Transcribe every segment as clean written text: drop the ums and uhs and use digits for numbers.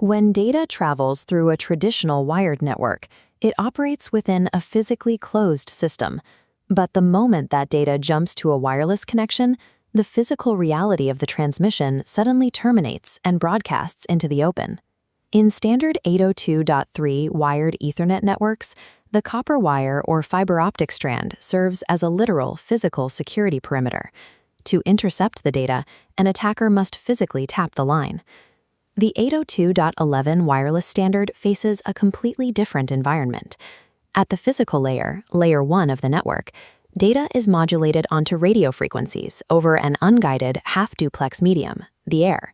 When data travels through a traditional wired network, it operates within a physically closed system. But the moment that data jumps to a wireless connection, the physical reality of the transmission suddenly terminates and broadcasts into the open. In standard 802.3 wired Ethernet networks, the copper wire or fiber optic strand serves as a literal physical security perimeter. To intercept the data, an attacker must physically tap the line. The 802.11 wireless standard faces a completely different environment. At the physical layer, layer 1 of the network, data is modulated onto radio frequencies over an unguided half-duplex medium, the air.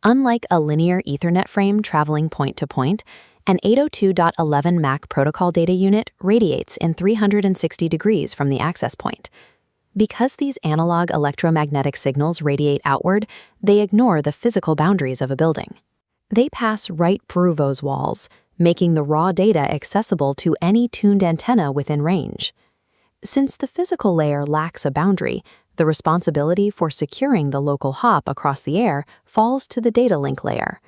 Unlike a linear Ethernet frame traveling point to point, an 802.11 MAC protocol data unit radiates in 360 degrees from the access point. Because these analog electromagnetic signals radiate outward, they ignore the physical boundaries of a building. They pass right through those walls, making the raw data accessible to any tuned antenna within range. Since the physical layer lacks a boundary, the responsibility for securing the local hop across the air falls to the data link layer.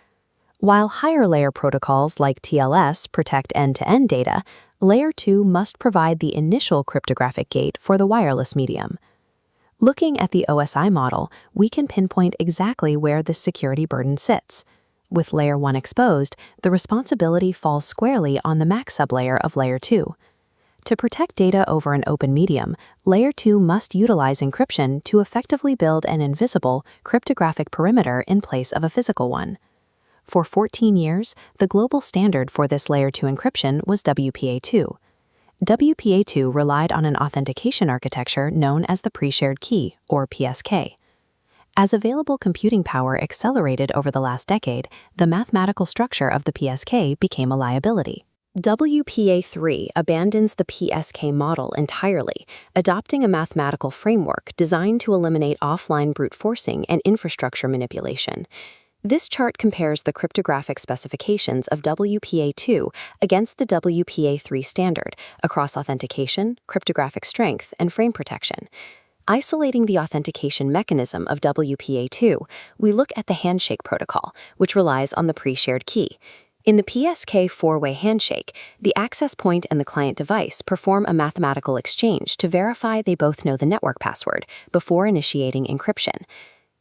While higher layer protocols like TLS protect end-to-end data, Layer 2 must provide the initial cryptographic gate for the wireless medium. Looking at the OSI model, we can pinpoint exactly where this security burden sits. With Layer 1 exposed, the responsibility falls squarely on the MAC sublayer of Layer 2. To protect data over an open medium, Layer 2 must utilize encryption to effectively build an invisible, cryptographic perimeter in place of a physical one. For 14 years, the global standard for this Layer 2 encryption was WPA2. WPA2 relied on an authentication architecture known as the pre-shared key, or PSK. As available computing power accelerated over the last decade, the mathematical structure of the PSK became a liability. WPA3 abandons the PSK model entirely, adopting a mathematical framework designed to eliminate offline brute forcing and infrastructure manipulation. This chart compares the cryptographic specifications of WPA2 against the WPA3 standard across authentication, cryptographic strength, and frame protection. Isolating the authentication mechanism of WPA2, we look at the handshake protocol, which relies on the pre-shared key. In the PSK four-way handshake, the access point and the client device perform a mathematical exchange to verify they both know the network password before initiating encryption.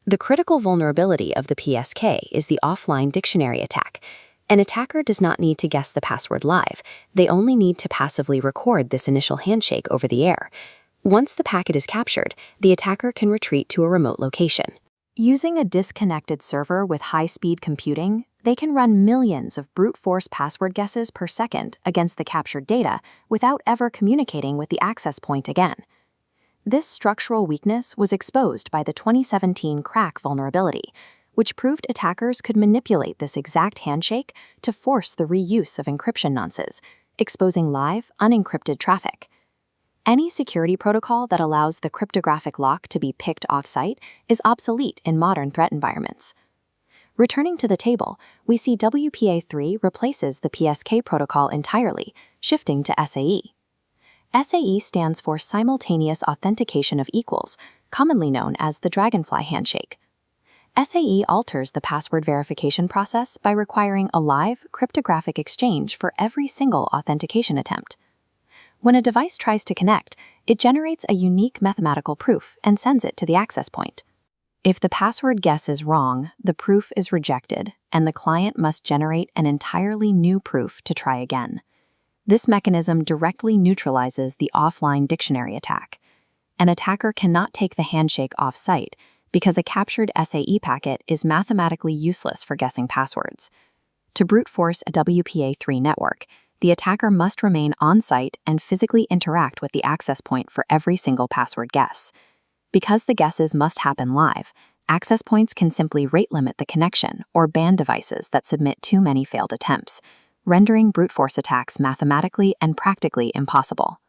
The critical vulnerability of the PSK is the offline dictionary attack. An attacker does not need to guess the password live. They only need to passively record this initial handshake over the air. Once the packet is captured, the attacker can retreat to a remote location. Using a disconnected server with high-speed computing, they can run millions of brute force password guesses per second against the captured data without ever communicating with the access point again. This structural weakness was exposed by the 2017 KRACK vulnerability, which proved attackers could manipulate this exact handshake to force the reuse of encryption nonces, exposing live, unencrypted traffic. Any security protocol that allows the cryptographic lock to be picked off-site is obsolete in modern threat environments. Returning to the table, we see WPA3 replaces the PSK protocol entirely, shifting to SAE. SAE stands for Simultaneous Authentication of Equals, commonly known as the Dragonfly Handshake. SAE alters the password verification process by requiring a live, cryptographic exchange for every single authentication attempt. When a device tries to connect, it generates a unique mathematical proof and sends it to the access point. If the password guess is wrong, the proof is rejected, and the client must generate an entirely new proof to try again. This mechanism directly neutralizes the offline dictionary attack. An attacker cannot take the handshake off-site because a captured SAE packet is mathematically useless for guessing passwords. To brute force a WPA3 network, the attacker must remain on-site and physically interact with the access point for every single password guess. Because the guesses must happen live, access points can simply rate limit the connection or ban devices that submit too many failed attempts, rendering brute force attacks mathematically and practically impossible.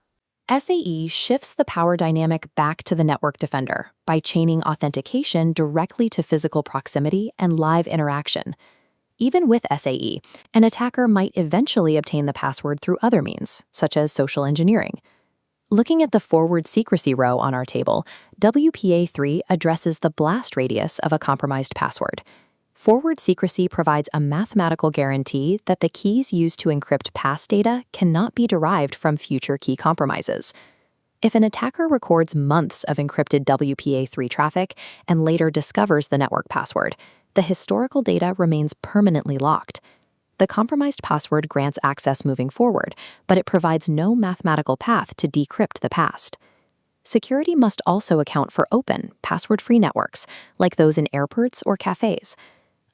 SAE shifts the power dynamic back to the network defender by chaining authentication directly to physical proximity and live interaction. Even with SAE, an attacker might eventually obtain the password through other means, such as social engineering. Looking at the forward secrecy row on our table, WPA3 addresses the blast radius of a compromised password. Forward secrecy provides a mathematical guarantee that the keys used to encrypt past data cannot be derived from future key compromises. If an attacker records months of encrypted WPA3 traffic and later discovers the network password, the historical data remains permanently locked. The compromised password grants access moving forward, but it provides no mathematical path to decrypt the past. Security must also account for open, password-free networks, like those in airports or cafes.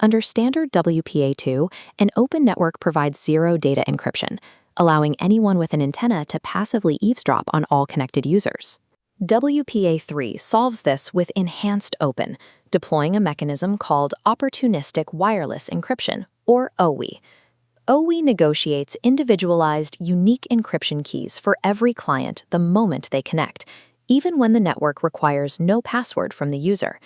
Under standard WPA2, an open network provides zero data encryption, allowing anyone with an antenna to passively eavesdrop on all connected users. WPA3 solves this with enhanced open, deploying a mechanism called Opportunistic Wireless Encryption, or OWE. OWE negotiates individualized, unique encryption keys for every client the moment they connect, even when the network requires no password from the user.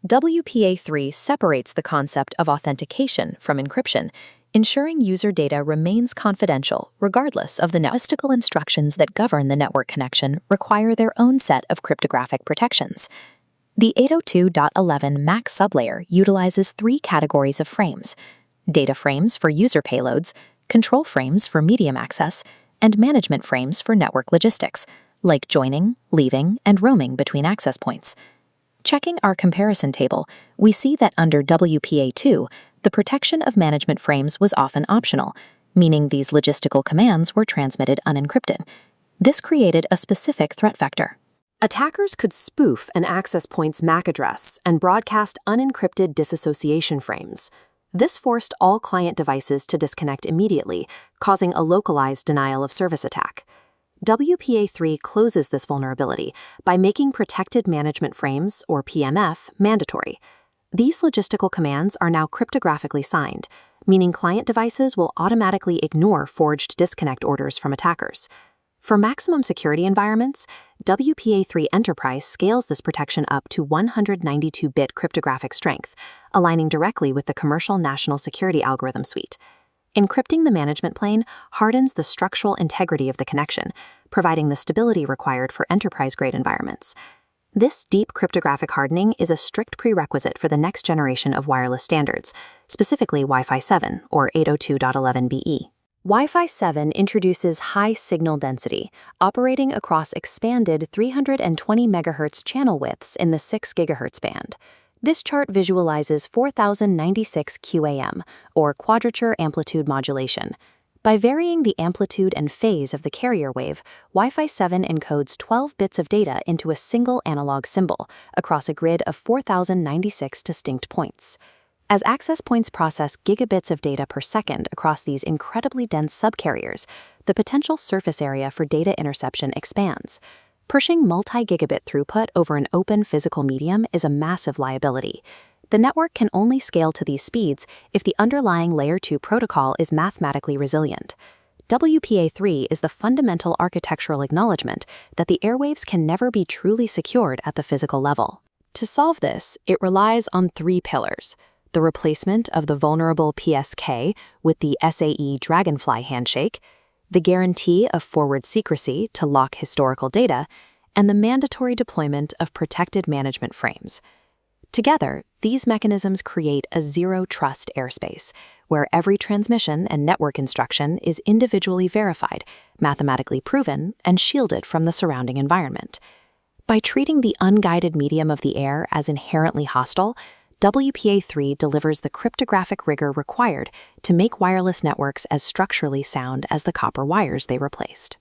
WPA3 separates the concept of authentication from encryption, ensuring user data remains confidential regardless of the mystical instructions that govern the network connection require their own set of cryptographic protections. The 802.11 MAC sublayer utilizes three categories of frames: data frames for user payloads, control frames for medium access, and management frames for network logistics, like joining, leaving, and roaming between access points. Checking our comparison table, we see that under WPA2, the protection of management frames was often optional, meaning these logistical commands were transmitted unencrypted. This created a specific threat vector. Attackers could spoof an access point's MAC address and broadcast unencrypted disassociation frames. This forced all client devices to disconnect immediately, causing a localized denial of service attack. WPA3 closes this vulnerability by making protected management frames, or PMF, mandatory. These logistical commands are now cryptographically signed, meaning client devices will automatically ignore forged disconnect orders from attackers. For maximum security environments, WPA3 Enterprise scales this protection up to 192-bit cryptographic strength, aligning directly with the commercial national security algorithm suite. Encrypting the management plane hardens the structural integrity of the connection, providing the stability required for enterprise-grade environments. This deep cryptographic hardening is a strict prerequisite for the next generation of wireless standards, specifically Wi-Fi 7 or 802.11be. Wi-Fi 7 introduces high signal density, operating across expanded 320 MHz channel widths in the 6 GHz band. This chart visualizes 4096 QAM, or quadrature amplitude modulation. By varying the amplitude and phase of the carrier wave, Wi-Fi 7 encodes 12 bits of data into a single analog symbol across a grid of 4096 distinct points. As access points process gigabits of data per second across these incredibly dense subcarriers, the potential surface area for data interception expands. Pushing multi-gigabit throughput over an open physical medium is a massive liability. The network can only scale to these speeds if the underlying Layer 2 protocol is mathematically resilient. WPA3 is the fundamental architectural acknowledgement that the airwaves can never be truly secured at the physical level. To solve this, it relies on three pillars: the replacement of the vulnerable PSK with the SAE Dragonfly Handshake, the guarantee of forward secrecy to lock historical data, and the mandatory deployment of protected management frames. Together, these mechanisms create a zero-trust airspace, where every transmission and network instruction is individually verified, mathematically proven, and shielded from the surrounding environment. By treating the unguided medium of the air as inherently hostile, WPA3 delivers the cryptographic rigor required to make wireless networks as structurally sound as the copper wires they replaced.